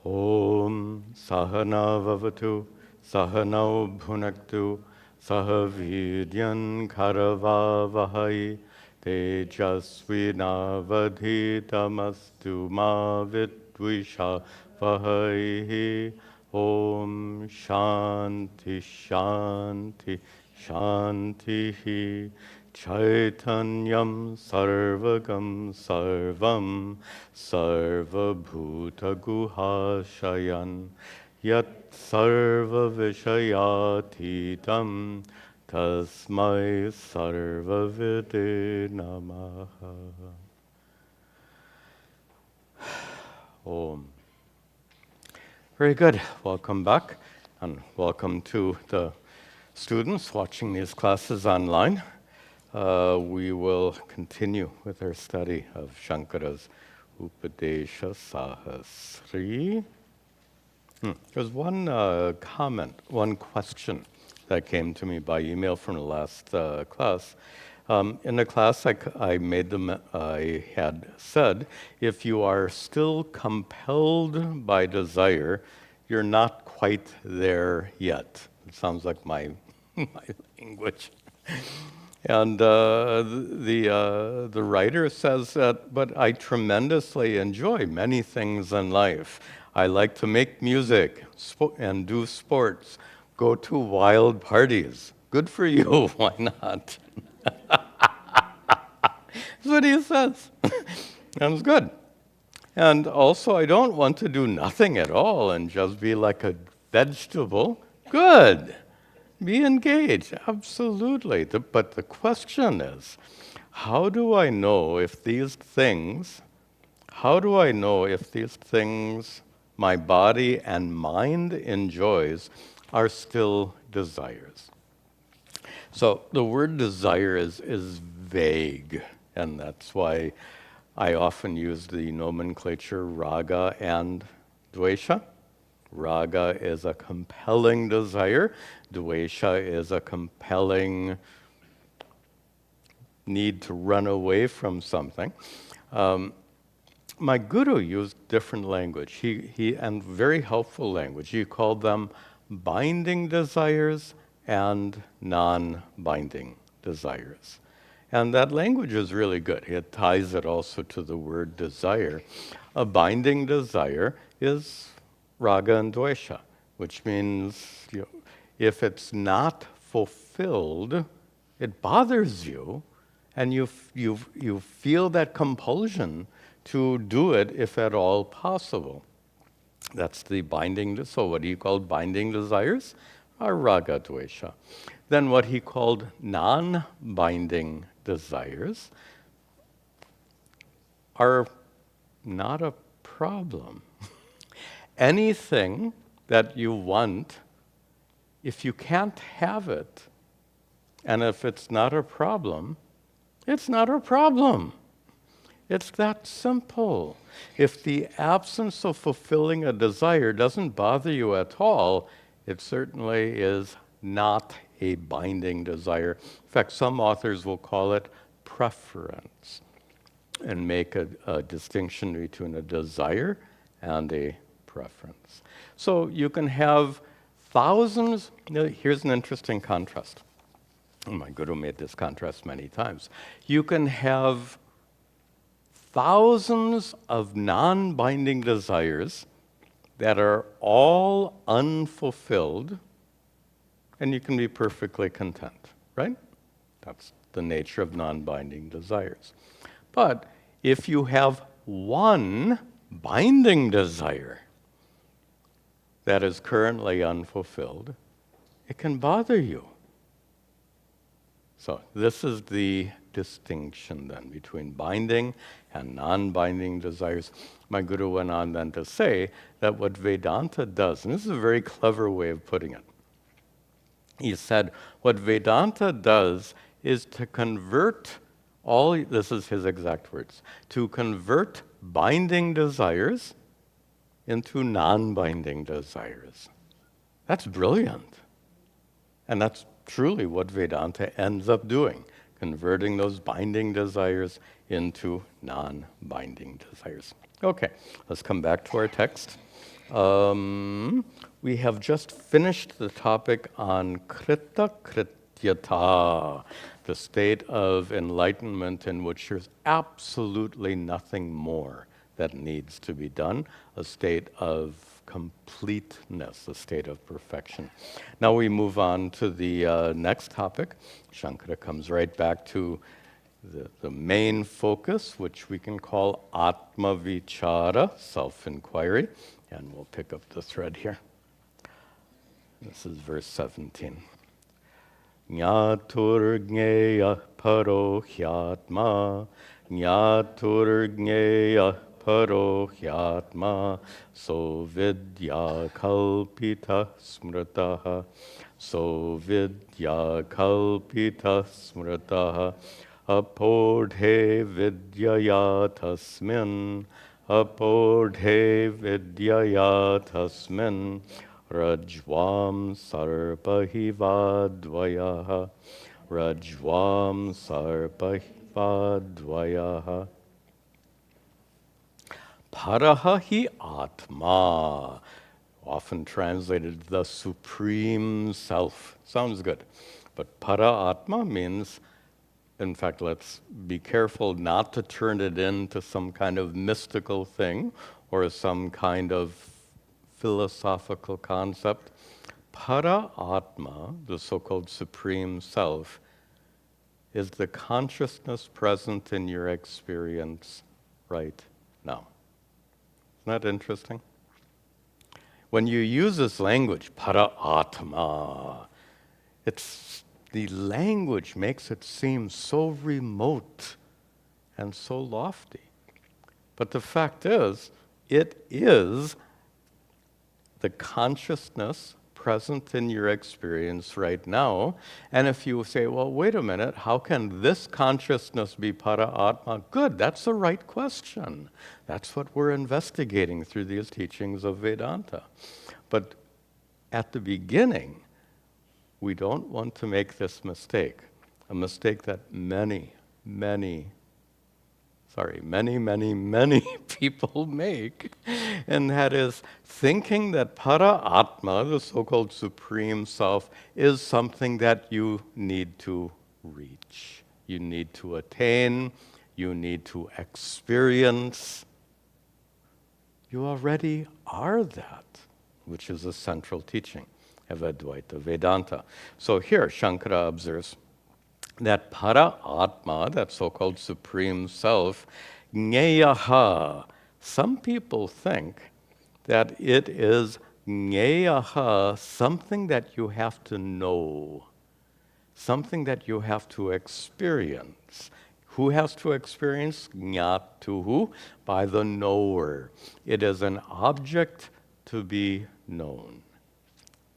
Om Sahana Vavatu Sahanau Bhunaktu Sahavidyan Karavavahai Tejasvinavadhitamastu ma vidvishavahai. Om Shanti Shanti Shanti Chaitanyam Sarvagam Sarvam Sarvabhuta Guhashayan Yat Sarva Vishayatitam Tasmai Sarva Vide Namaha. Om. Very good. Welcome back, and welcome to the students watching these classes online. We will continue with our study of Shankara's Upadesha Sahasri. There's one comment, one question that came to me by email from the last class. In the class, I had said, if you are still compelled by desire, you're not quite there yet. It sounds like my language. And the writer says that, but I tremendously enjoy many things in life. I like to make music and do sports, go to wild parties. Good for you, why not? That's what he says. That's good. And also, I don't want to do nothing at all and just be like a vegetable. Good. Be engaged, absolutely. But the question is, how do I know if these things my body and mind enjoys are still desires? So the word desire is vague, and that's why I often use the nomenclature raga and dvesha. Raga is a compelling desire. Dvesha is a compelling need to run away from something. My guru used different language. He and very helpful language. He called them binding desires and non-binding desires. And that language is really good. It ties it also to the word desire. A binding desire is raga and dvesha, which means if it's not fulfilled, it bothers you, and you feel that compulsion to do it if at all possible. That's the binding. So what he called binding desires are raga dvesha. Then what he called non-binding desires are not a problem. Anything that you want, if you can't have it, and if it's not a problem, it's not a problem. It's that simple. If the absence of fulfilling a desire doesn't bother you at all, it certainly is not a binding desire. In fact, some authors will call it preference and make a distinction between a desire and a preference. So you can have thousands. Here's an interesting contrast. My guru made this contrast many times. You can have thousands of non-binding desires that are all unfulfilled, and you can be perfectly content, right? That's the nature of non-binding desires. But if you have one binding desire that is currently unfulfilled, it can bother you. So this is the distinction then between binding and non-binding desires. My guru went on then to say that what Vedanta does, and this is a very clever way of putting it, he said what Vedanta does is to convert this is his exact words, to convert binding desires into non-binding desires. That's brilliant. And that's truly what Vedanta ends up doing, converting those binding desires into non-binding desires. Okay, let's come back to our text. We have just finished the topic on krita krityata, the state of enlightenment in which there's absolutely nothing more that needs to be done, a state of completeness, a state of perfection. Now we move on to the next topic. Shankara comes right back to the main focus, which we can call atma-vichara, self-inquiry. And we'll pick up the thread here. This is verse 17. Jnatur-jnaya paro hyatma, jnatur-jnaya paro hyatma, so vidya kalpita smritaha, so vidya kalpita smritaha, apodhe vidyaya tasmin, apodhe vidyaya tasmin, rajvam sarpahivadvayaha, rajvam sarpahivadvayaha. Paraha hi atma, often translated the supreme self. Sounds good. But para atma means, in fact, let's be careful not to turn it into some kind of mystical thing or some kind of philosophical concept. Para atma, the so-called supreme self, is the consciousness present in your experience right now. Isn't that interesting? When you use this language, para atma, the language makes it seem so remote and so lofty. But the fact is, it is the consciousness present in your experience right now. And if you say, well, wait a minute, how can this consciousness be para atma? Good, that's the right question. That's what we're investigating through these teachings of Vedanta. But at the beginning, we don't want to make this mistake, a mistake that many people make, and that is thinking that para atma, the so-called supreme self, is something that you need to reach, you need to attain, you need to experience. You already are that, which is a central teaching of Advaita Vedanta. So here, Shankara observes that para atma, that so-called supreme self, jnayaha. Some people think that it is jnayaha, something that you have to know, something that you have to experience. Who has to experience? Jnatuhu, by the knower. It is an object to be known.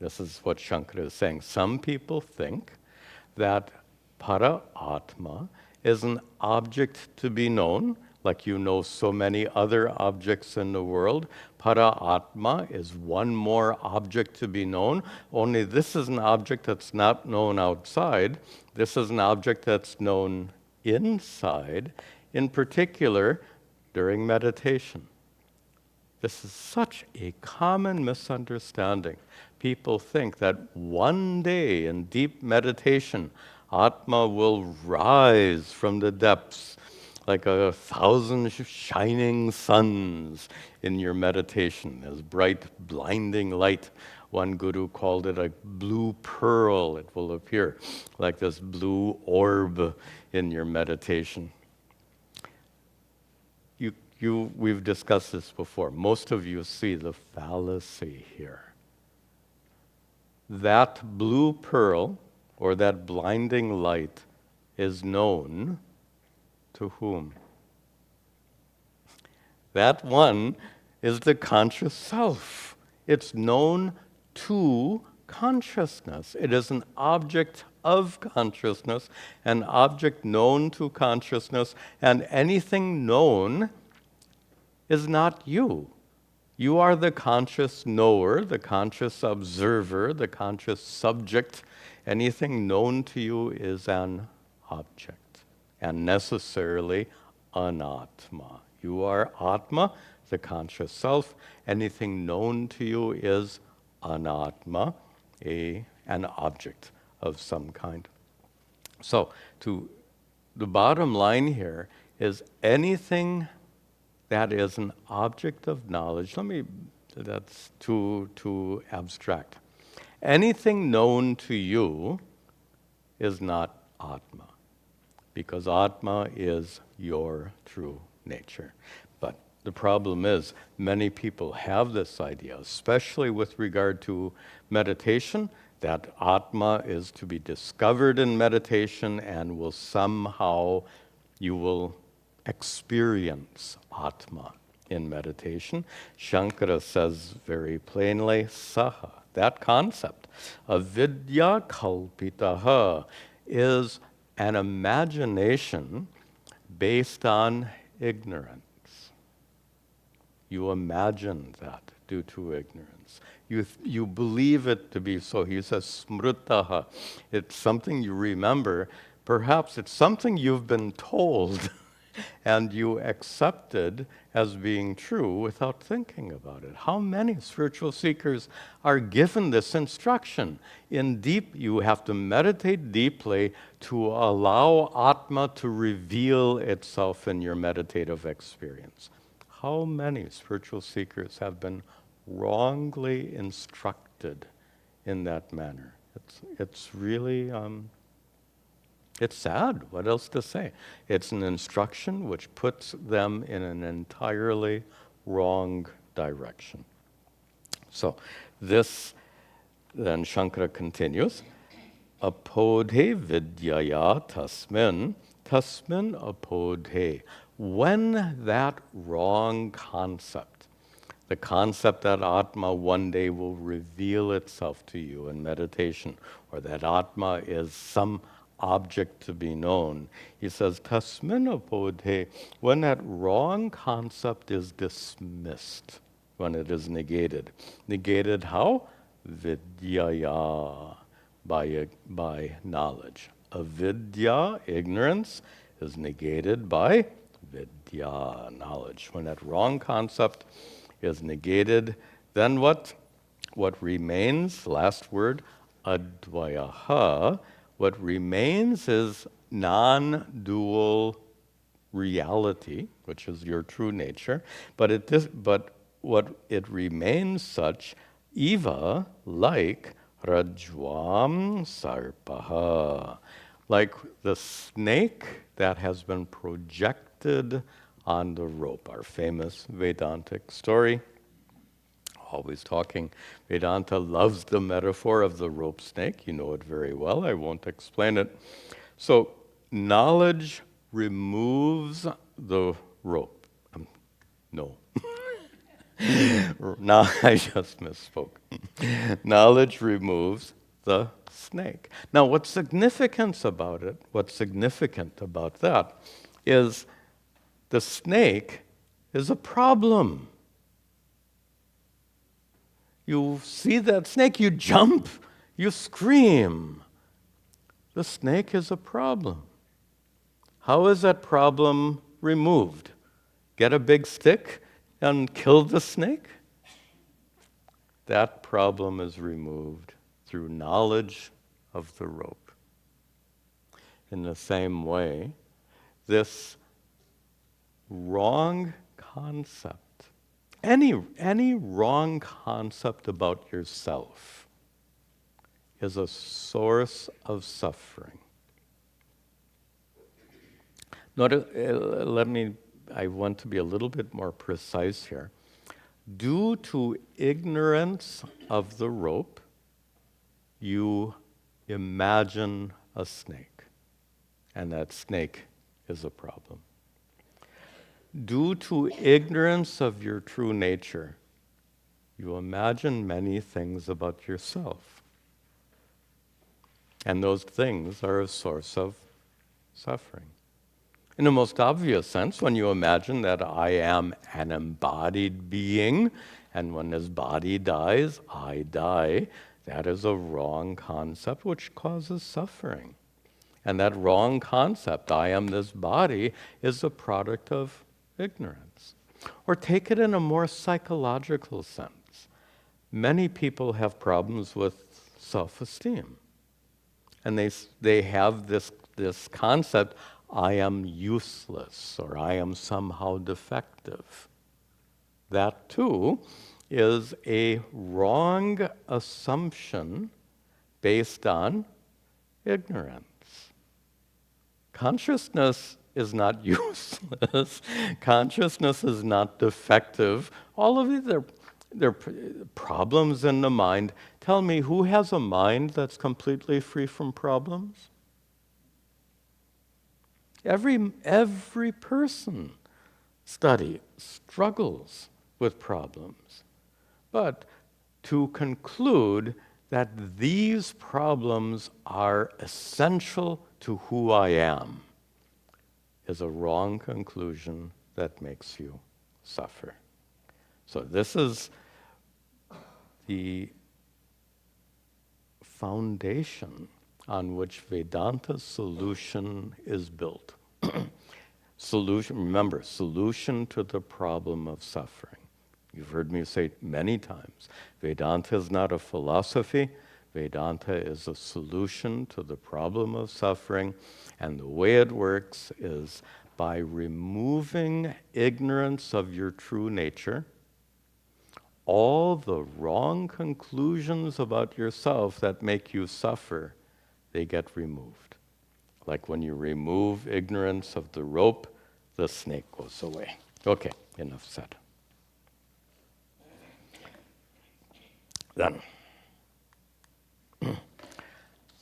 This is what Shankara is saying. Some people think that para atma is an object to be known, like you know so many other objects in the world. Para atma is one more object to be known, only this is an object that's not known outside. This is an object that's known inside, in particular during meditation. This is such a common misunderstanding. People think that one day in deep meditation, Atma will rise from the depths like 1,000 shining suns in your meditation, as bright, blinding light. One guru called it a blue pearl. It will appear like this blue orb in your meditation. We've discussed this before. Most of you see the fallacy here. That blue pearl, or that blinding light, is known to whom? That one is the conscious self. It's known to consciousness. It is an object of consciousness, an object known to consciousness, and anything known is not you. You are the conscious knower, the conscious observer, the conscious subject. Anything known to you is an object, and necessarily anatma. You are atma, the conscious self. Anything known to you is anatma, an object of some kind. So, the bottom line here is anything that is an object of knowledge. That's too abstract. Anything known to you is not atma, because atma is your true nature. But the problem is, many people have this idea, especially with regard to meditation, that atma is to be discovered in meditation and you will experience atma in meditation. Shankara says very plainly, saha, that concept of vidya kalpitaha is an imagination based on ignorance. You imagine that due to ignorance. You believe it to be so. He says smrutaha. It's something you remember. Perhaps it's something you've been told and you accepted as being true without thinking about it. How many spiritual seekers are given this instruction? You have to meditate deeply to allow Atma to reveal itself in your meditative experience. How many spiritual seekers have been wrongly instructed in that manner? It's really it's sad. What else to say? It's an instruction which puts them in an entirely wrong direction. So this, then Shankara continues, apodhe vidyaya tasmin apodhe. When that wrong concept, the concept that Atma one day will reveal itself to you in meditation, or that Atma is some object to be known. He says, tasmin apodhe, when that wrong concept is dismissed, when it is negated. Negated how? Vidyaya, by knowledge. Avidya, ignorance, is negated by vidya, knowledge. When that wrong concept is negated, then what? What remains, last word, advayaha, what remains is non-dual reality, which is your true nature, but what it remains such, eva, like rajvam sarpaha, like the snake that has been projected on the rope, our famous Vedantic story. Always talking. Vedanta loves the metaphor of the rope snake. You know it very well. I won't explain it. So knowledge removes the rope. No. Now I just misspoke. Knowledge removes the snake. Now what's significant about that is the snake is a problem. You see that snake, you jump, you scream. The snake is a problem. How is that problem removed? Get a big stick and kill the snake? That problem is removed through knowledge of the rope. In the same way, this wrong concept, any wrong concept about yourself is a source of suffering. I want to be a little bit more precise here. Due to ignorance of the rope, you imagine a snake, and that snake is a problem. Due to ignorance of your true nature, you imagine many things about yourself. And those things are a source of suffering. In the most obvious sense, when you imagine that I am an embodied being, and when this body dies, I die, that is a wrong concept which causes suffering. And that wrong concept, I am this body, is a product of ignorance. Or take it in a more psychological sense. Many people have problems with self-esteem. And they have this concept, I am useless, or I am somehow defective. That too is a wrong assumption based on ignorance. Consciousness is not useless. Consciousness is not defective. All of these are problems in the mind. Tell me, who has a mind that's completely free from problems? Every person struggles with problems. But to conclude that these problems are essential to who I am is a wrong conclusion that makes you suffer. So this is the foundation on which Vedanta's solution is built. Remember, solution to the problem of suffering. You've heard me say many times, Vedanta is not a philosophy. Vedanta is a solution to the problem of suffering. And the way it works is by removing ignorance of your true nature, all the wrong conclusions about yourself that make you suffer, they get removed. Like when you remove ignorance of the rope, the snake goes away. Okay, enough said. Then,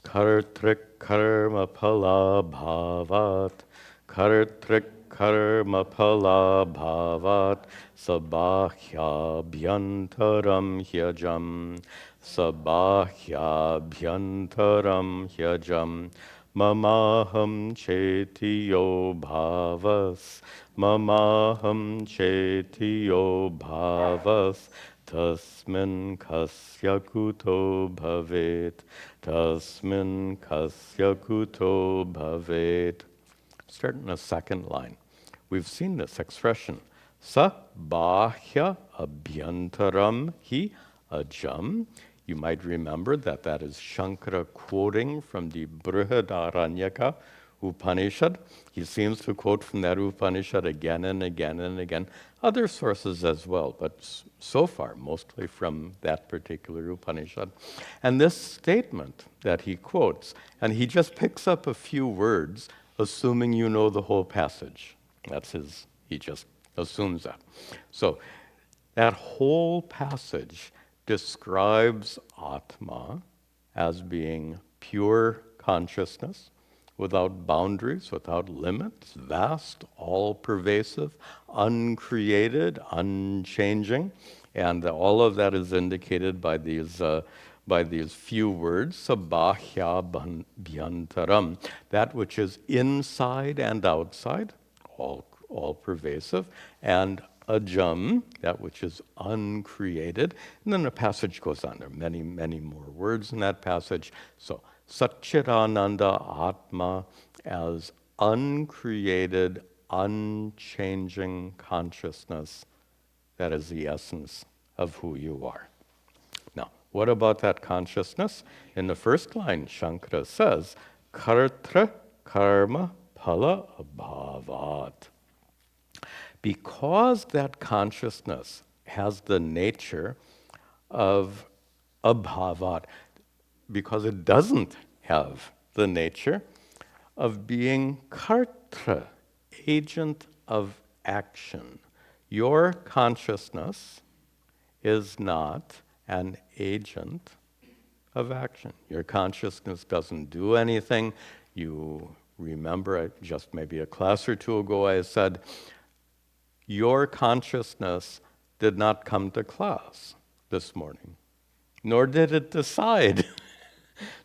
kartrik karma pala bhavat, kartrik karma pala bhavat, sabahya bhyantaram hyajam, sabahya bhyantaram hyajam, mamaham chetiyo bhavas, mamaham chetiyo bhavas, tasmin kasya kuto bhavet, tasmin kasya kuto bhavet. Start in the second line. We've seen this expression. Sa bahya abhyantaram hi ajam. You might remember that is Shankara quoting from the Brihadaranyaka Upanishad. He seems to quote from that Upanishad again and again and again. Other sources as well, but so far mostly from that particular Upanishad. And this statement that he quotes, and he just picks up a few words, assuming you know the whole passage. He just assumes that. So that whole passage describes Atma as being pure consciousness, without boundaries, without limits, vast, all-pervasive, uncreated, unchanging, and all of that is indicated by these few words, sabahya bhyantaram, that which is inside and outside, all-pervasive, and ajam, that which is uncreated. And then the passage goes on. There are many, many more words in that passage. So, sat-chit-ananda atma as uncreated, unchanging consciousness. That is the essence of who you are. Now, what about that consciousness? In the first line, Shankara says, kartra karma phala abhavat. Because that consciousness has the nature of abhavat, because it doesn't have the nature of being kartra, agent of action. Your consciousness is not an agent of action. Your consciousness doesn't do anything. You remember, just maybe a class or two ago, I said, your consciousness did not come to class this morning, nor did it decide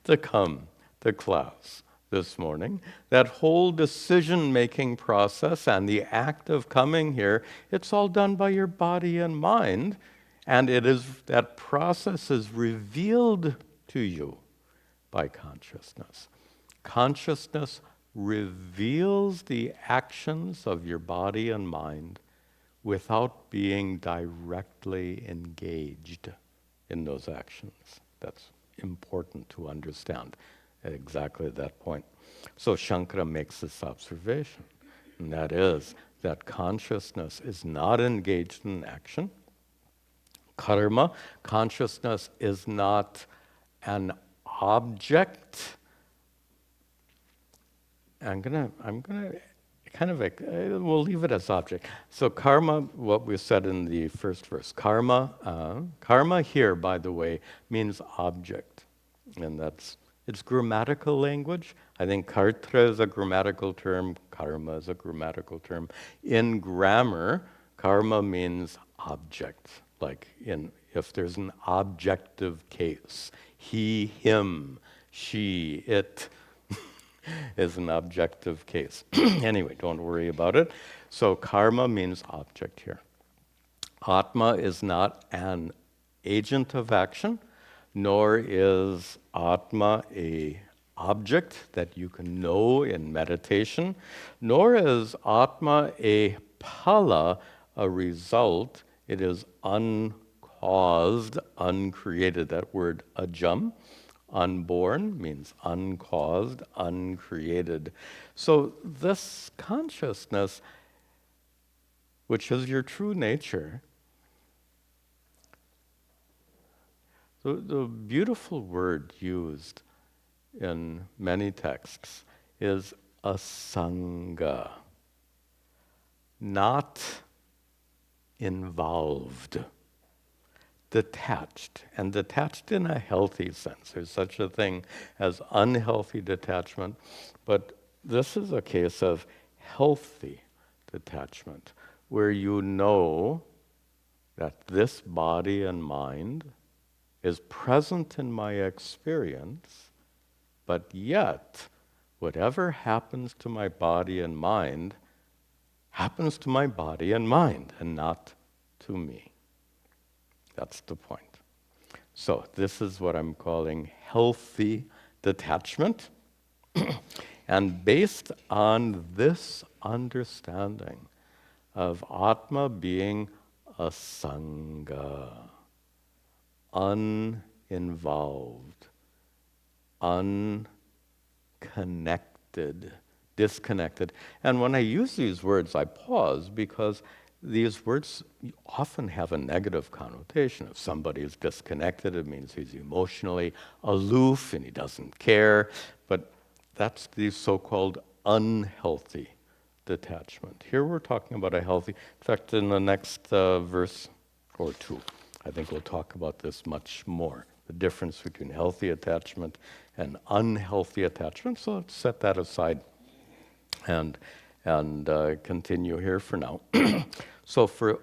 to come to class this morning. That whole decision-making process and the act of coming here, it's all done by your body and mind, and that process is revealed to you by consciousness. Consciousness reveals the actions of your body and mind without being directly engaged in those actions. That's important to understand at exactly that point. So Shankara makes this observation, and that is that consciousness is not engaged in action. Karma, consciousness is not an object. I'm gonna kind of, we'll leave it as object. So karma, what we said in the first verse, karma here, by the way, means object. And it's grammatical language. I think kartra is a grammatical term, karma is a grammatical term. In grammar, karma means object. Like if there's an objective case, he, him, she, it, is an objective case. Anyway, don't worry about it. So karma means object here. Atma is not an agent of action, nor is Atma a object that you can know in meditation, nor is Atma a phala, a result. It is uncaused, uncreated. That word ajam. Unborn means uncaused, uncreated. So this consciousness, which is your true nature, the beautiful word used in many texts is asanga, not involved. Detached, and detached in a healthy sense. There's such a thing as unhealthy detachment, but this is a case of healthy detachment, where you know that this body and mind is present in my experience, but yet whatever happens to my body and mind happens to my body and mind and not to me. That's the point. So this is what I'm calling healthy detachment. And based on this understanding of Atma being asanga, uninvolved, unconnected, disconnected. And when I use these words, I pause because these words often have a negative connotation. If somebody is disconnected, it means he's emotionally aloof and he doesn't care. But that's the so-called unhealthy detachment. Here we're talking about a healthy. In fact, in the next verse or two, I think we'll talk about this much more. The difference between healthy attachment and unhealthy attachment. So let's set that aside and continue here for now. So for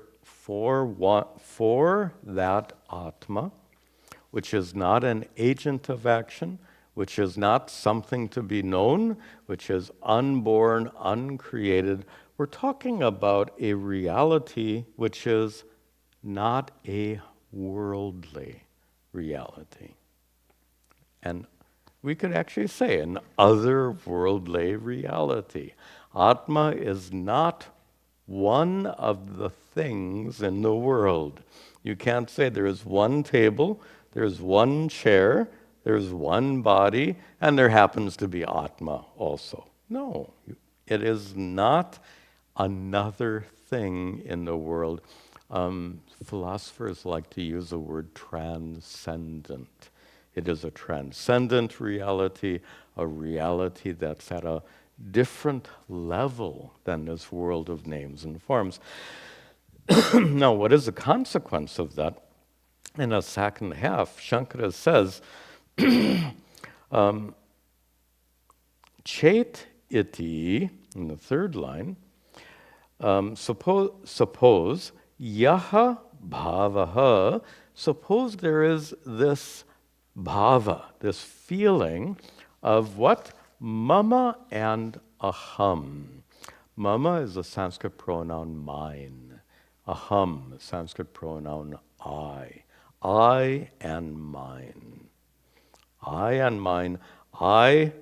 that Atma, which is not an agent of action, which is not something to be known, which is unborn, uncreated, we're talking about a reality which is not a worldly reality. And we could actually say an otherworldly reality. Atma is not one of the things in the world. You can't say there is one table, there's one chair, there's one body, and there happens to be Atma also. No, it is not another thing in the world. Philosophers like to use the word transcendent. It is a transcendent reality, a reality that's at a different level than this world of names and forms. Now, what is the consequence of that? In the second half, Shankara says, Chet iti, in the third line, suppose yaha bhavaha, suppose there is this bhava, this feeling of what? Mama and aham. Mama is a Sanskrit pronoun mine. Aham, a Sanskrit pronoun I. I and mine. I and mine. I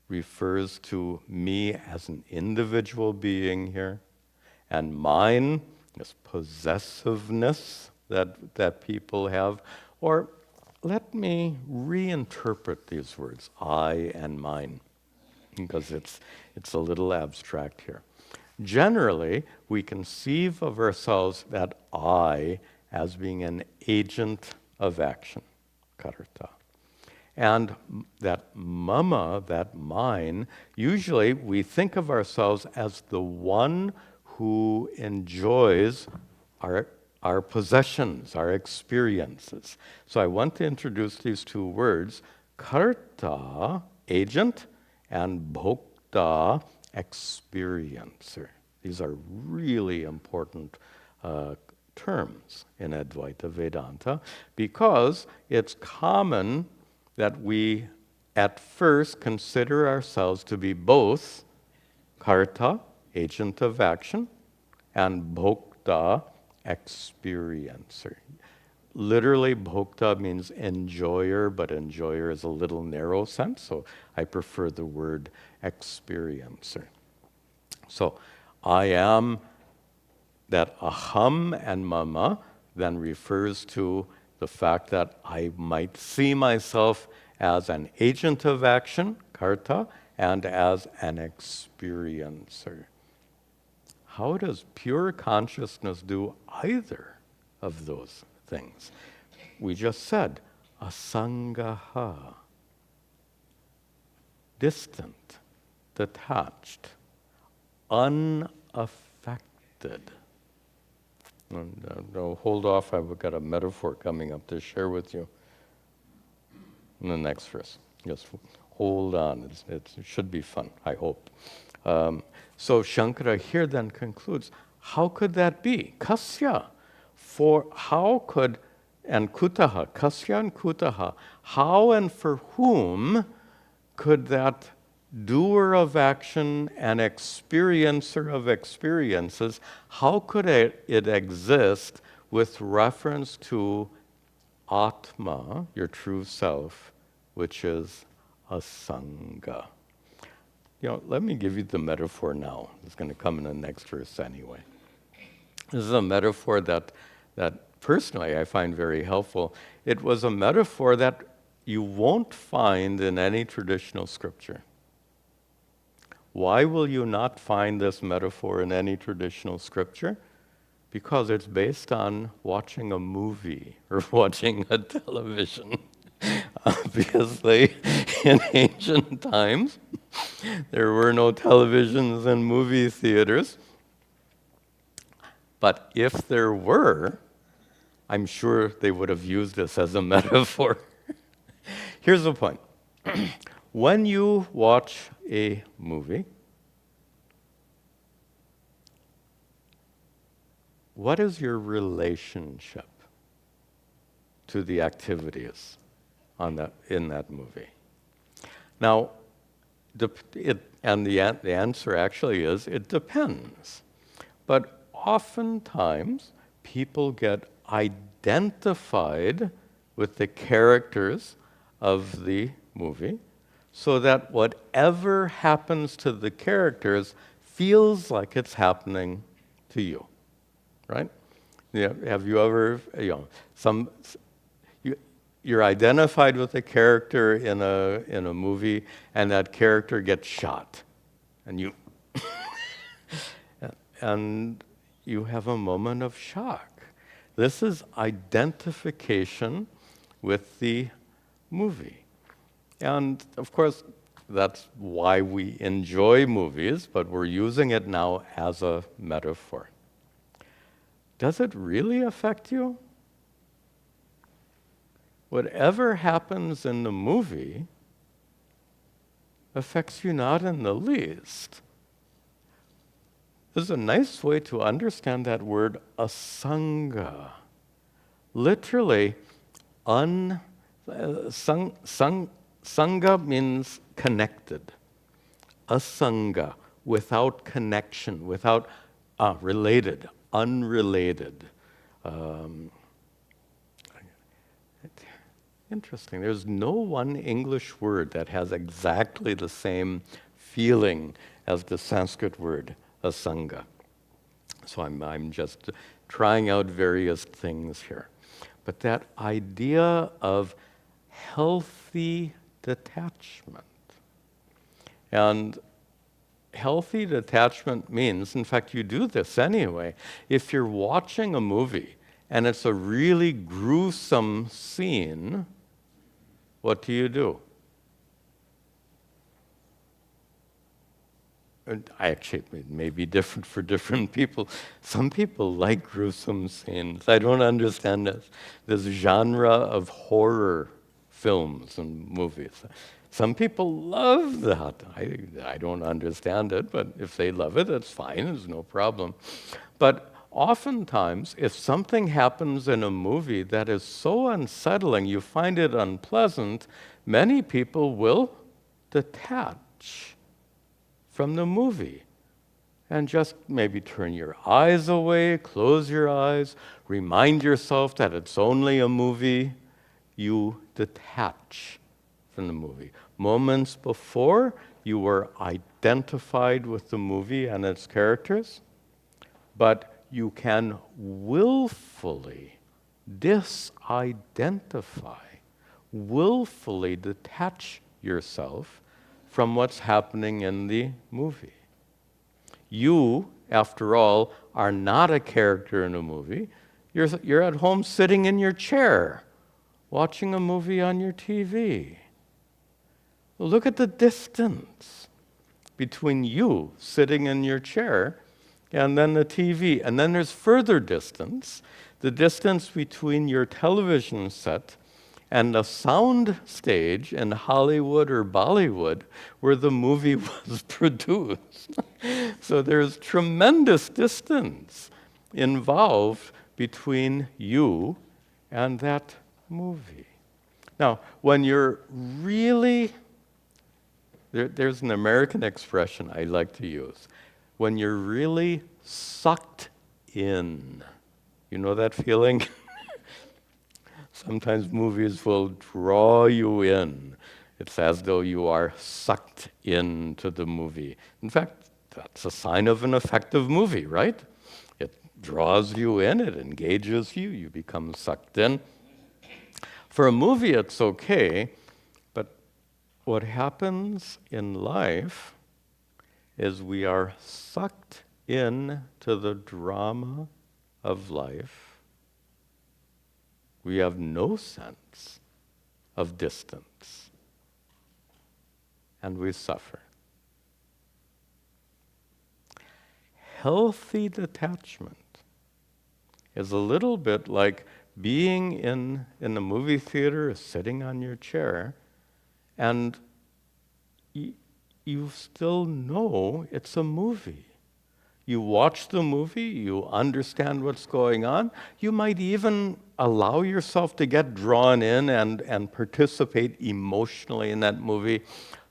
refers to me as an individual being here, and mine, this possessiveness that people have. Or let me reinterpret these words, I and mine, because it's a little abstract here. Generally, we conceive of ourselves, that I, as being an agent of action, karta. And that mama, that mine, usually we think of ourselves as the one who enjoys our possessions, our experiences. So I want to introduce these two words, karta, agent, and bhokta, experiencer. These are really important terms in Advaita Vedanta, because it's common that we at first consider ourselves to be both karta, agent of action, and bhokta, experiencer. Literally, bhokta means enjoyer, but enjoyer is a little narrow sense, so I prefer the word experiencer. So I am, that aham and mama then refers to the fact that I might see myself as an agent of action, karta, and as an experiencer. How does pure consciousness do either of those things? We just said, asangaha, distant, detached, unaffected. And, hold off, I've got a metaphor coming up to share with you in the next verse. Just hold on, it should be fun, I hope. So Shankara here then concludes, how could that be? Kasya, for how could, and kutaha, kasya and kutaha, how and for whom could that doer of action and experiencer of experiences, how could it exist with reference to atma, your true self, which is asanga? Let me give you the metaphor now. It's going to come in the next verse anyway. This is a metaphor that personally I find very helpful. It was a metaphor that you won't find in any traditional scripture. Why will you not find this metaphor in any traditional scripture? Because it's based on watching a movie or watching a television. Obviously, in ancient times, there were no televisions and movie theaters. But if there were, I'm sure they would have used this as a metaphor. Here's the point. When you watch a movie, what is your relationship to the activities in that movie? Now, the answer actually is, it depends. But oftentimes, people get identified with the characters of the movie, so that whatever happens to the characters feels like it's happening to you, right? Yeah, have you ever, you're identified with a character in a movie, and that character gets shot, and you and you have a moment of shock. This is identification with the movie. And of course, that's why we enjoy movies, but we're using it now as a metaphor. Does it really affect you? Whatever happens in the movie affects you not in the least. There's a nice way to understand that word asanga. Literally, sangha means connected. Asanga, without connection, without related, unrelated. Interesting. There's no one English word that has exactly the same feeling as the Sanskrit word asanga. So I'm just trying out various things here. But that idea of healthy detachment. And healthy detachment means, in fact, you do this anyway. If you're watching a movie and it's a really gruesome scene, what do? Actually, it may be different for different people. Some people like gruesome scenes. I don't understand this genre of horror films and movies. Some people love that. I don't understand it, but if they love it, that's fine. There's no problem. But oftentimes, if something happens in a movie that is so unsettling, you find it unpleasant, many people will detach from the movie and just maybe turn your eyes away, close your eyes, remind yourself that it's only a movie. You detach from the movie. Moments before, you were identified with the movie and its characters, but you can willfully disidentify, willfully detach yourself from what's happening in the movie. You, after all, are not a character in a movie. You're at home sitting in your chair, watching a movie on your TV. Look at the distance between you sitting in your chair and then the TV. And then there's further distance, the distance between your television set and a sound stage in Hollywood or Bollywood where the movie was produced. So there's tremendous distance involved between you and that movie. Now, when you're really, there's an American expression I like to use. When you're really sucked in, you know that feeling? Sometimes movies will draw you in. It's as though you are sucked into the movie. In fact, that's a sign of an effective movie, right? It draws you in, it engages you, you become sucked in. For a movie, it's okay, but what happens in life is we are sucked in to the drama of life. We have no sense of distance, and we suffer. Healthy detachment is a little bit like being in a movie theater, sitting on your chair, and you still know it's a movie. You watch the movie, you understand what's going on. You might even allow yourself to get drawn in and participate emotionally in that movie,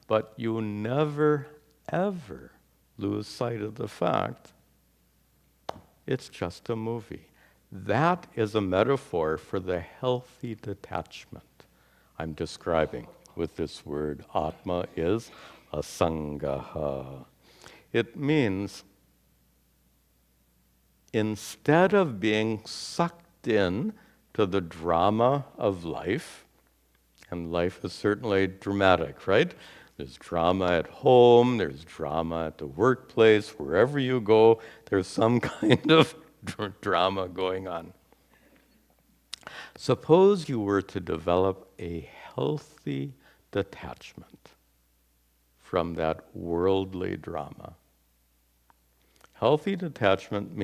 but you never, ever lose sight of the fact it's just a movie. That is a metaphor for the healthy detachment I'm describing with this word. Atma is asangaha. It means instead of being sucked in to the drama of life, and life is certainly dramatic, right? There's drama at home, there's drama at the workplace, wherever you go, there's some kind of drama going on. Suppose you were to develop a healthy detachment from that worldly drama. Healthy detachment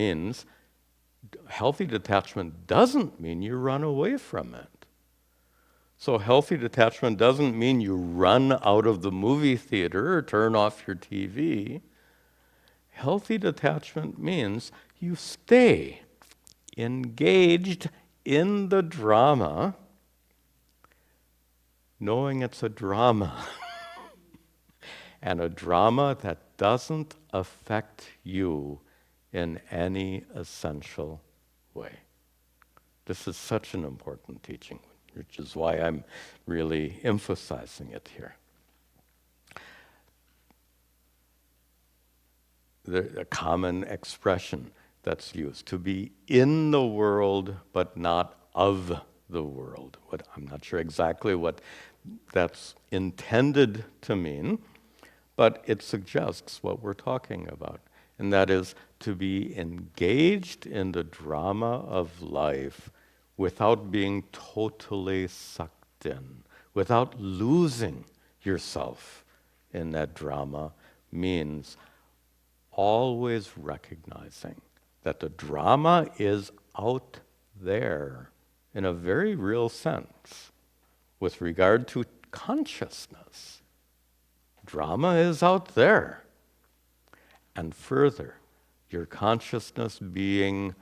doesn't mean you run away from it. So healthy detachment doesn't mean you run out of the movie theater or turn off your TV. Healthy detachment means you stay engaged in the drama, knowing it's a drama. And a drama that doesn't affect you in any essential way. This is such an important teaching. which is why I'm really emphasizing it here. A common expression that's used, to be in the world but not of the world. I'm not sure exactly what that's intended to mean, but it suggests what we're talking about, and that is to be engaged in the drama of life without being totally sucked in, without losing yourself in that drama, means always recognizing that the drama is out there in a very real sense with regard to consciousness. Drama is out there. And further, your consciousness being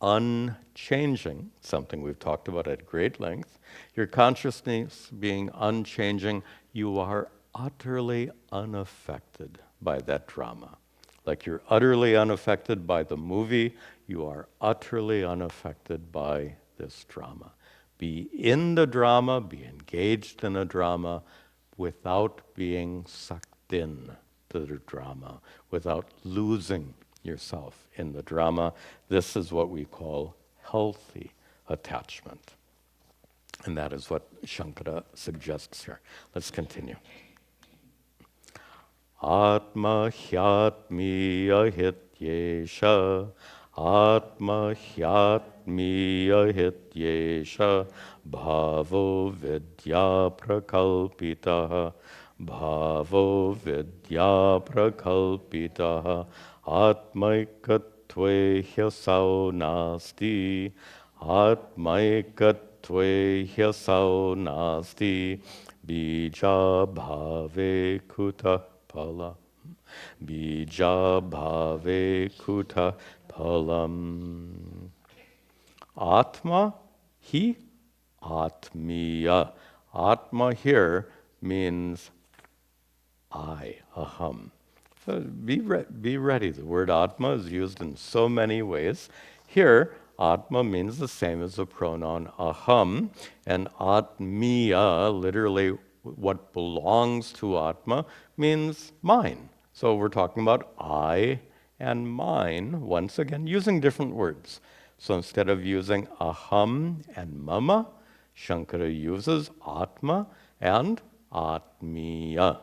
unchanging, something we've talked about at great length, your consciousness being unchanging, you are utterly unaffected by that drama. Like you're utterly unaffected by the movie, you are utterly unaffected by this drama. Be in the drama, be engaged in a drama without being sucked in to the drama, without losing yourself in the drama. This is what we call healthy attachment. And that is what Shankara suggests here. Let's continue. Atma-hyatmiya hityesha, atma-hyatmiya hityesha, bhavo vidya prakalpitaha, bhavo vidya prakalpitaha, atmaikatve hyasau nasti, atmaikatve hyasau nasti, bija bhave kuta pala, bija bhave kuta palam. Atma, he, atmiya. Atma here means I, aham. So be ready. The word atma is used in so many ways. Here, atma means the same as the pronoun aham, and atmiya, literally what belongs to atma, means mine. So we're talking about I and mine, once again, using different words. So instead of using aham and mama, Shankara uses atma and atmiya.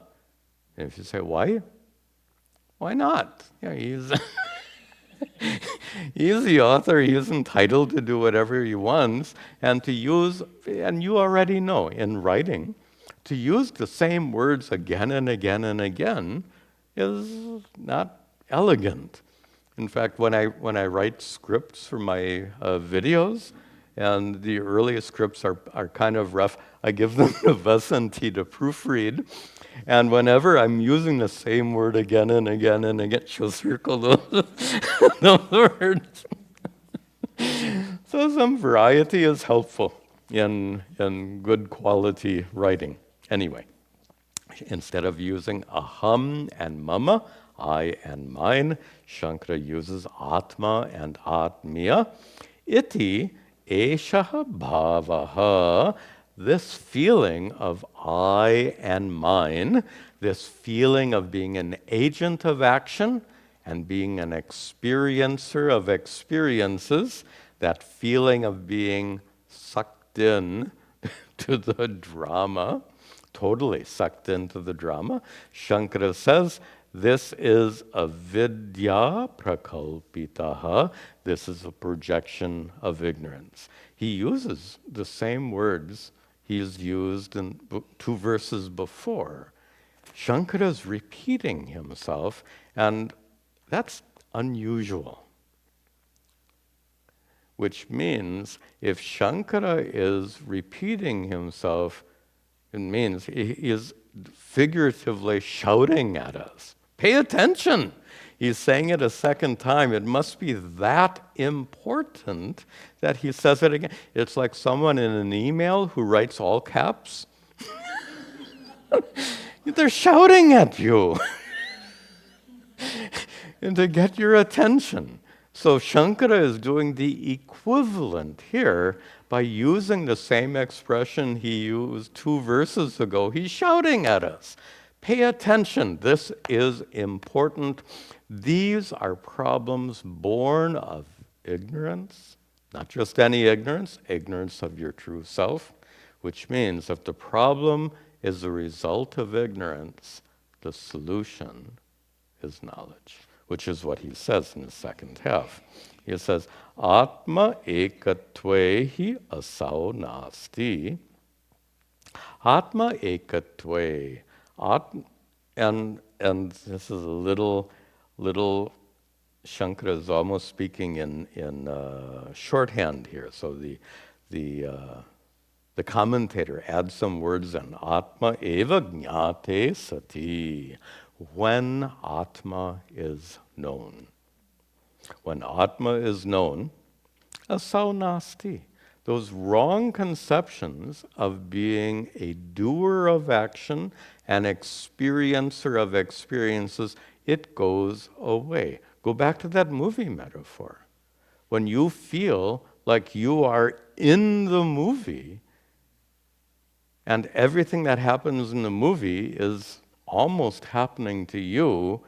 And if you say, why? Why not? You know, he's the author, he's entitled to do whatever he wants, and to use, and you already know, in writing, to use the same words again and again and again is not elegant. In fact, when I write scripts for my videos, and the earliest scripts are kind of rough, I give them to v17 to proofread, and whenever I'm using the same word again and again and again, she'll circle those, those words. So some variety is helpful in good quality writing. Anyway, instead of using aham and mama, I and mine, Shankara uses atma and atmiya. Iti eshaha bhavaha, this feeling of I and mine, this feeling of being an agent of action and being an experiencer of experiences, that feeling of being sucked in to the drama, totally sucked into the drama, Shankara says, this is a vidya prakalpitaha. This is a projection of ignorance. He uses the same words he's used in 2 verses before. Shankara is repeating himself, and that's unusual. Which means if Shankara is repeating himself, it means he is figuratively shouting at us. Pay attention. He's saying it a second time. It must be that important that he says it again. It's like someone in an email who writes all caps. They're shouting at you and to get your attention. So Shankara is doing the equivalent here by using the same expression he used 2 verses ago. He's shouting at us. Pay attention. This is important. These are problems born of ignorance, not just any ignorance, ignorance of your true self, which means if the problem is a result of ignorance, the solution is knowledge, which is what he says in the second half. He says, Atma ekatvehi asau nasti. Atma ekatve. And this is a little Shankara is almost speaking in shorthand here. So the commentator adds some words in. Atma eva jnate sati. When Atma is known. When Atma is known, asau nasti. Those wrong conceptions of being a doer of action, an experiencer of experiences, it goes away. Go back to that movie metaphor. When you feel like you are in the movie, and everything that happens in the movie is almost happening to you,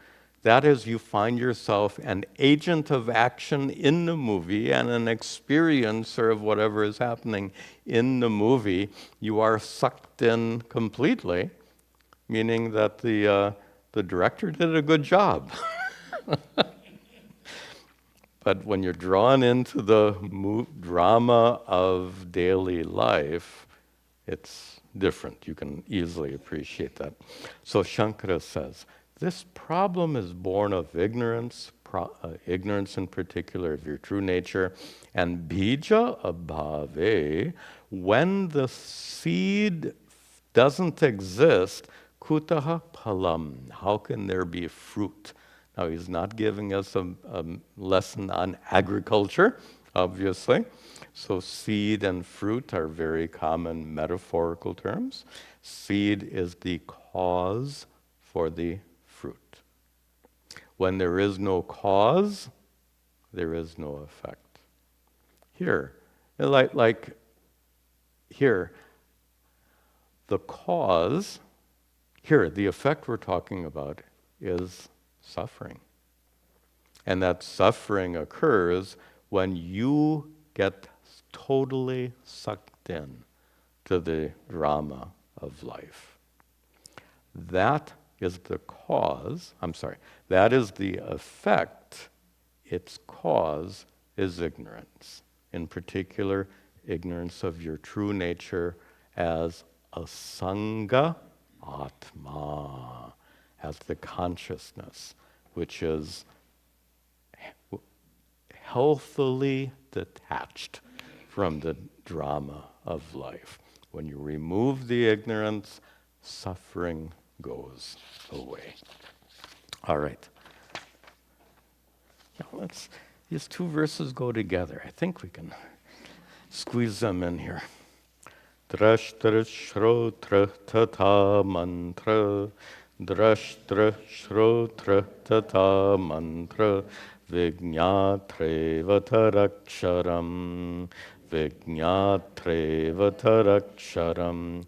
that is, you find yourself an agent of action in the movie and an experiencer of whatever is happening in the movie. You are sucked in completely, meaning that the director did a good job. But when you're drawn into the drama of daily life, it's different. You can easily appreciate that. So Shankara says, this problem is born of ignorance, ignorance in particular of your true nature, and bija abhave, when the seed doesn't exist, kutaha palam, how can there be fruit? Now he's not giving us a lesson on agriculture, obviously. So seed and fruit are very common metaphorical terms. Seed is the cause for the fruit. When there is no cause, there is no effect. Here, like here, the cause, here, the effect we're talking about is suffering. And that suffering occurs when you get totally sucked in to the drama of life. That is the cause, that is the effect. Its cause is ignorance. In particular, ignorance of your true nature as asanga atma, as the consciousness, which is healthily detached from the drama of life. When you remove the ignorance, suffering goes away. All right. Yeah, these 2 verses go together. I think we can squeeze them in here. Drashtra shrotra tata mantra, drashtra shrotra tata mantra, Vijñatre vataraksharam, Vijñatre vataraksharam,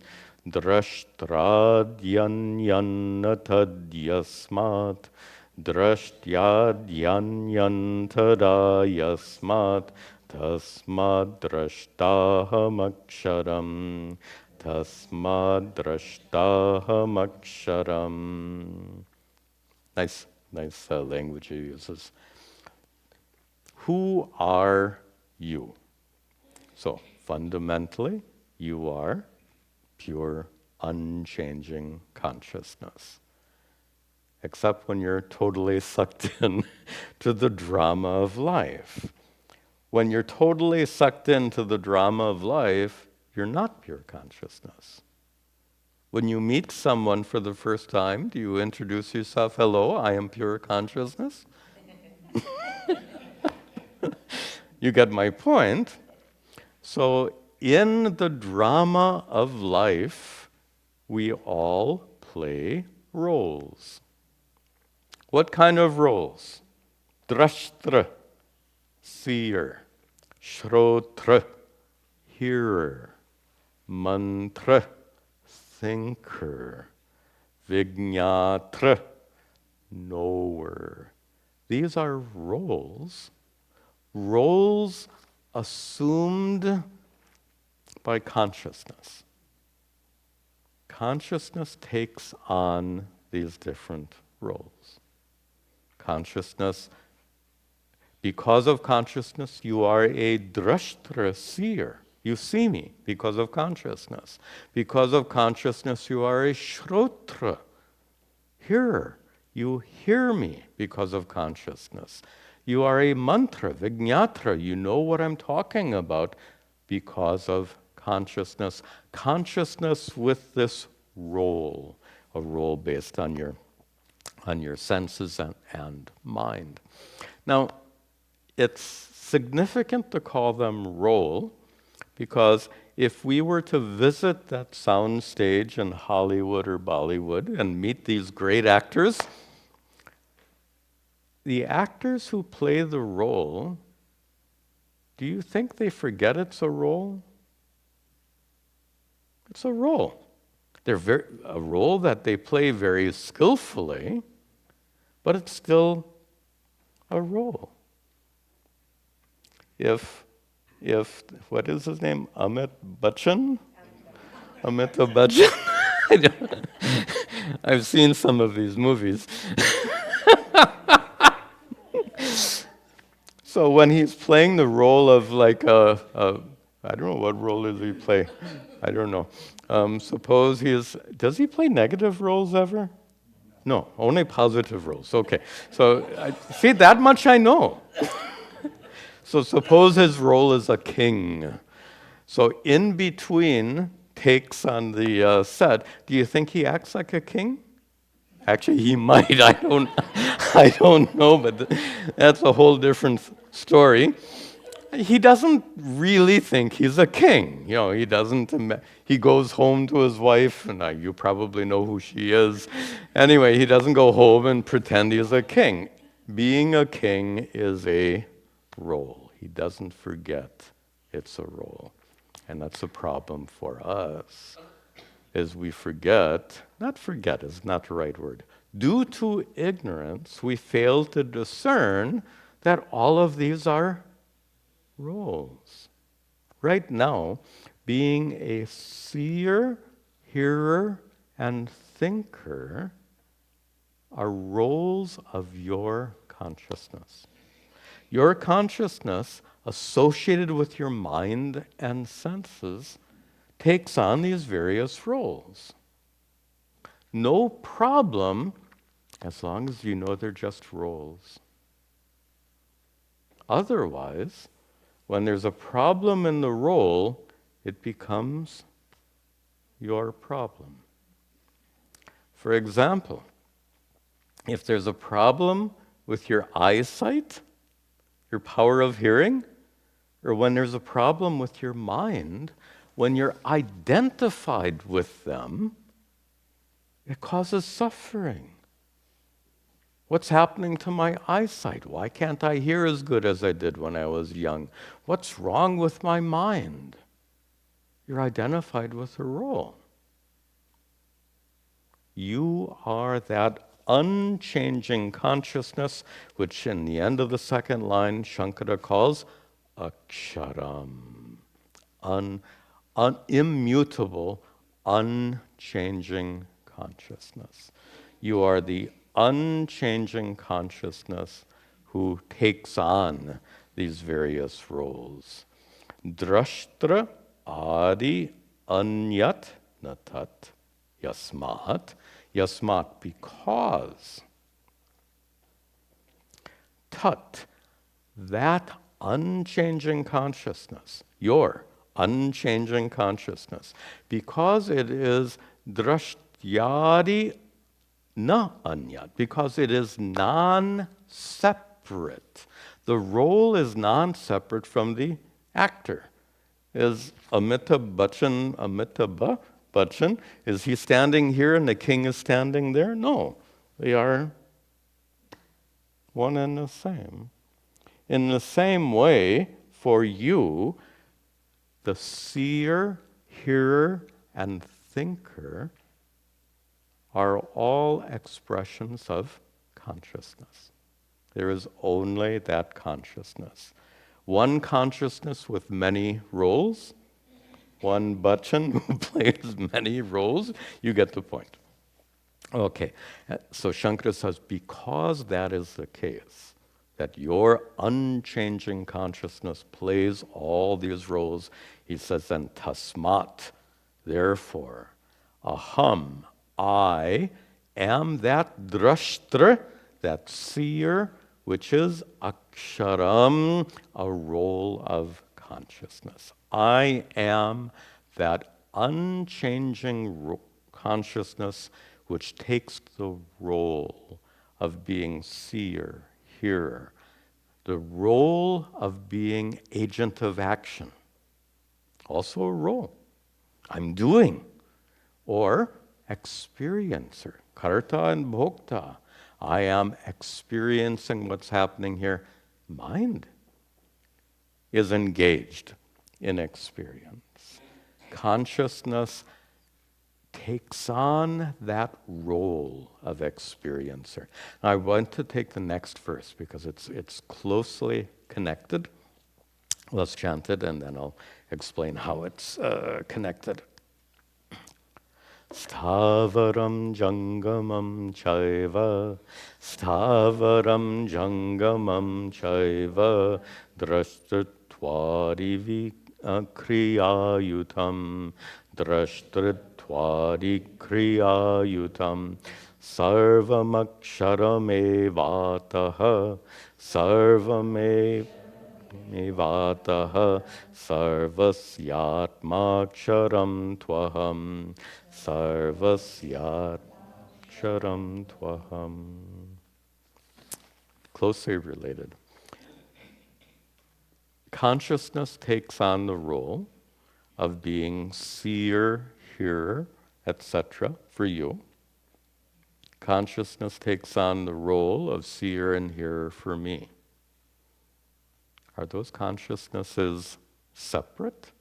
Drashtradyanyannatadyasmat, Drashtyadyanyantarayasmat, Tasmad drashtahamaksharam, Tasmad drashtahamaksharam. Nice language he uses. Who are you? So fundamentally, you are pure, unchanging consciousness. Except when you're totally sucked in to the drama of life. When you're totally sucked into the drama of life, you're not pure consciousness. When you meet someone for the first time, do you introduce yourself, hello, I am pure consciousness? You get my point. So in the drama of life, we all play roles. What kind of roles? Drashtra. seer. Shrotra, hearer. Mantra, thinker. Vignatra, knower. These are roles assumed by consciousness. Consciousness takes on these different roles. Consciousness, because of consciousness, you are a drashtra, seer. You see me because of consciousness. Because of consciousness, you are a shrotra, hearer. You hear me because of consciousness. You are a mantra, vignatra. You know what I'm talking about because of consciousness. Consciousness with this role, a role based on your senses and mind. Now, it's significant to call them role because if we were to visit that sound stage in Hollywood or Bollywood and meet these great actors, the actors who play the role, do you think they forget it's a role? It's a role. They're a role that they play very skillfully, but it's still a role. If what is his name? Amitabh Bachchan? Amitabh Bachchan? I've seen some of these movies. So when he's playing the role of like I don't know, what role does he play? I don't know. Suppose does he play negative roles ever? No, only positive roles. Okay. So see, that much I know. So suppose his role is a king. So in between takes on the set, do you think he acts like a king? Actually, he might. I don't know, but that's a whole different story. He doesn't really think he's a king. You know, he doesn't. He goes home to his wife, and you probably know who she is. Anyway, he doesn't go home and pretend he's a king. Being a king is a role. He doesn't forget it's a role. And that's a problem for us, is we not forget is not the right word. Due to ignorance, we fail to discern that all of these are roles. Right now, being a seer, hearer, and thinker are roles of your consciousness. Your consciousness, associated with your mind and senses, takes on these various roles. No problem, as long as you know they're just roles. Otherwise, when there's a problem in the role, it becomes your problem. For example, if there's a problem with your eyesight, your power of hearing, or when there's a problem with your mind, when you're identified with them, it causes suffering. What's happening to my eyesight? Why can't I hear as good as I did when I was young? What's wrong with my mind? You're identified with a role. You are that unchanging consciousness, which in the end of the second line, Shankara calls aksharam. Immutable, unchanging consciousness. You are the unchanging consciousness who takes on these various roles. Drashtra adi anyat natat yasmat. Yasmat, because. Tat, that unchanging consciousness, your unchanging consciousness, because it is drashtyadi na anyat, because it is non-separate. The role is non-separate from the actor. Is Amitabh Bachchan, is he standing here and the king is standing there? No, they are one and the same. In the same way, for you, the seer, hearer, and thinker are all expressions of consciousness. There is only that consciousness. One consciousness with many roles, one button who plays many roles. You get the point. Okay, so Shankara says, because that is the case, that your unchanging consciousness plays all these roles, he says then, tasmat, therefore, aham, I am that drashtra, that seer, which is aksharam, a role of consciousness. I am that unchanging consciousness which takes the role of being seer, hearer, the role of being agent of action. Also a role. I'm doing. Or experiencer, karta and bhokta. I am experiencing what's happening here. Mind is engaged in experience. Consciousness takes on that role of experiencer. Now, I want to take the next verse because it's closely connected. Let's chant it and then I'll explain how it's connected. Stavaram jangamam chaiva, stavaram jangamam chaiva, drashtatvari kriyayutam, drashtatvari kriyayutam, sarvamaksharamevataha, sarvamevataha, sarvasyatma-vichara tvaham, sarvasyat-vichara tvaham. Closely related. Consciousness takes on the role of being seer, hearer, etc. for you. Consciousness takes on the role of seer and hearer for me. Are those consciousnesses separate?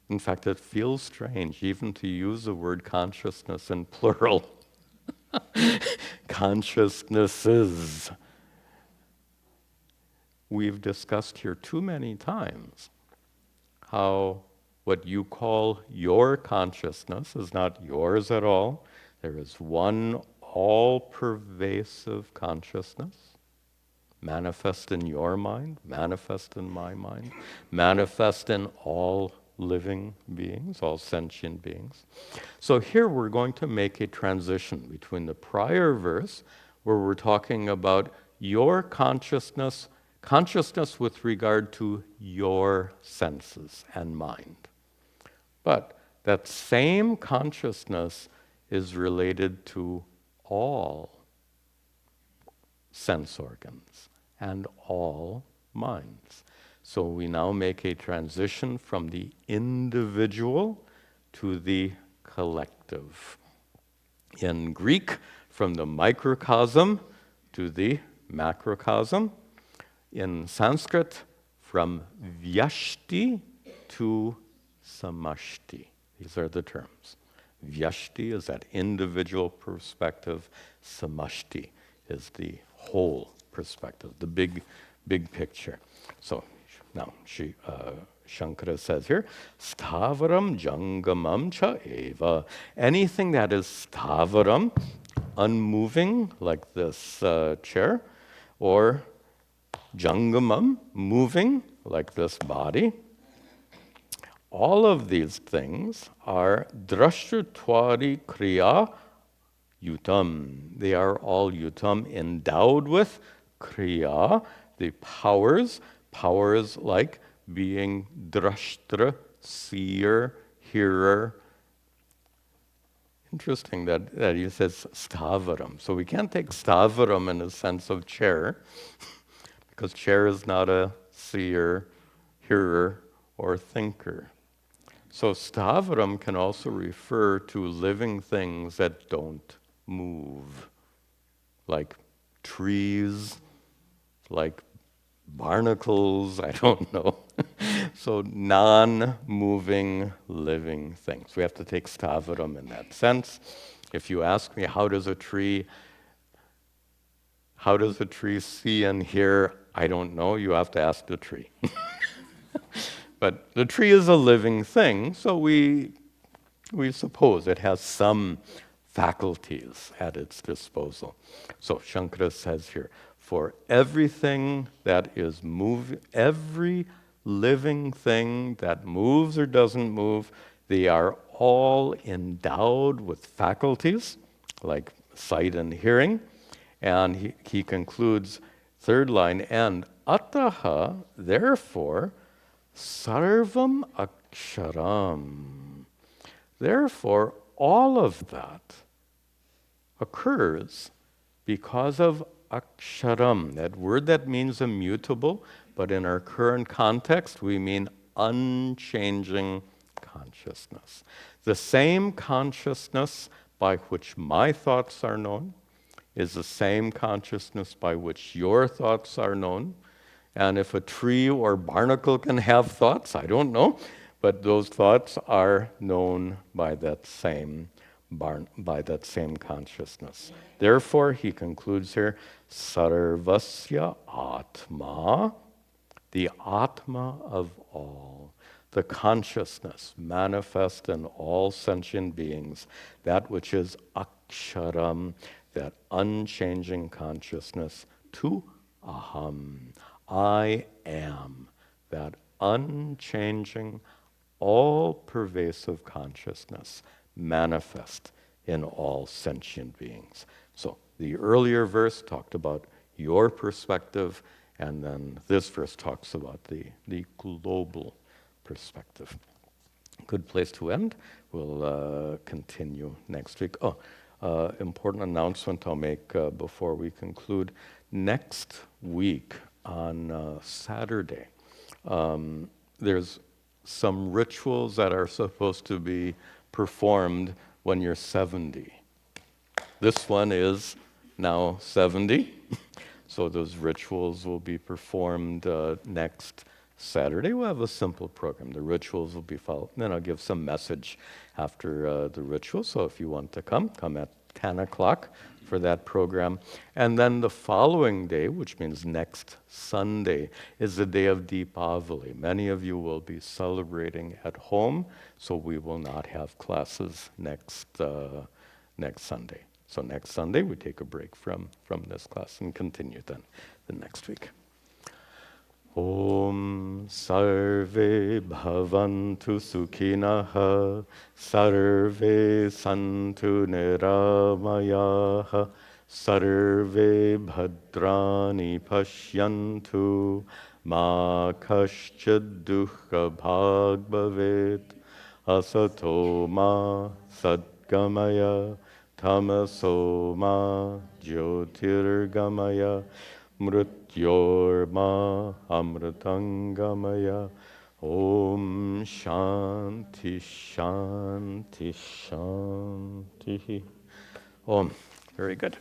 In fact, it feels strange even to use the word consciousness in plural. Consciousnesses. We've discussed here too many times how what you call your consciousness is not yours at all. There is one all-pervasive consciousness, manifest in your mind, manifest in my mind, manifest in all living beings, all sentient beings. So here we're going to make a transition between the prior verse, where we're talking about your consciousness with regard to your senses and mind. But that same consciousness is related to all sense organs and all minds. So we now make a transition from the individual to the collective. In Greek, from the microcosm to the macrocosm. In Sanskrit, from vyashti to samashti. These are the terms. Vyashti is that individual perspective. Samashti is the whole perspective, the big picture. So now Shankara says here, stavaram jangamam cha eva. Anything that is stavaram, unmoving, like this chair, or jangamam, moving, like this body. All of these things are drashtutvari kriya yutam. They are all yutam, endowed with kriya, the powers like being drashtra, seer, hearer. Interesting that he says stavaram. So we can't take stavaram in the sense of chair, because chair is not a seer, hearer, or thinker. So stavaram can also refer to living things that don't move, like trees, like barnacles, I don't know. So non-moving living things. We have to take stavaram in that sense. If you ask me, how does a tree see and hear? I don't know. You have to ask the tree. But the tree is a living thing, so we suppose it has some faculties at its disposal. So Shankara says here, for everything that is moving, every living thing that moves or doesn't move, they are all endowed with faculties, like sight and hearing. And he concludes, third line, and ataha, therefore, sarvam aksharam. Therefore, all of that occurs because of aksharam, that word that means immutable, but in our current context, we mean unchanging consciousness. The same consciousness by which my thoughts are known is the same consciousness by which your thoughts are known. And if a tree or barnacle can have thoughts, I don't know, but those thoughts are known by that same consciousness. Therefore, he concludes here, sarvasya atma, the atma of all, the consciousness manifest in all sentient beings, that which is aksharam, that unchanging consciousness, tu aham, I am, that unchanging, all-pervasive consciousness manifest in all sentient beings. So the earlier verse talked about your perspective, and then this verse talks about the global perspective. Good place to end. We'll continue next week. Important announcement I'll make before we conclude. Next week on Saturday, there's some rituals that are supposed to be performed when you're 70. This one is now 70. So those rituals will be performed next Saturday. We'll have a simple program. The rituals will be followed. Then I'll give some message after the ritual. So if you want to come at 10 o'clock for that program. And then the following day, which means next Sunday, is the day of Deepavali. Many of you will be celebrating at home, so we will not have classes next Sunday. So next Sunday, we take a break from this class and continue then the next week. Om sarve bhavantu sukhinaha, sarve santu niramayaha, sarve bhadrani pashyantu, ma kaschid dukkha bhag bhavet, asato ma sadgamaya, tamaso ma jyotirgamaya, mrityorma amritangamaya. Om shanti shanti shanti. Om. Very good.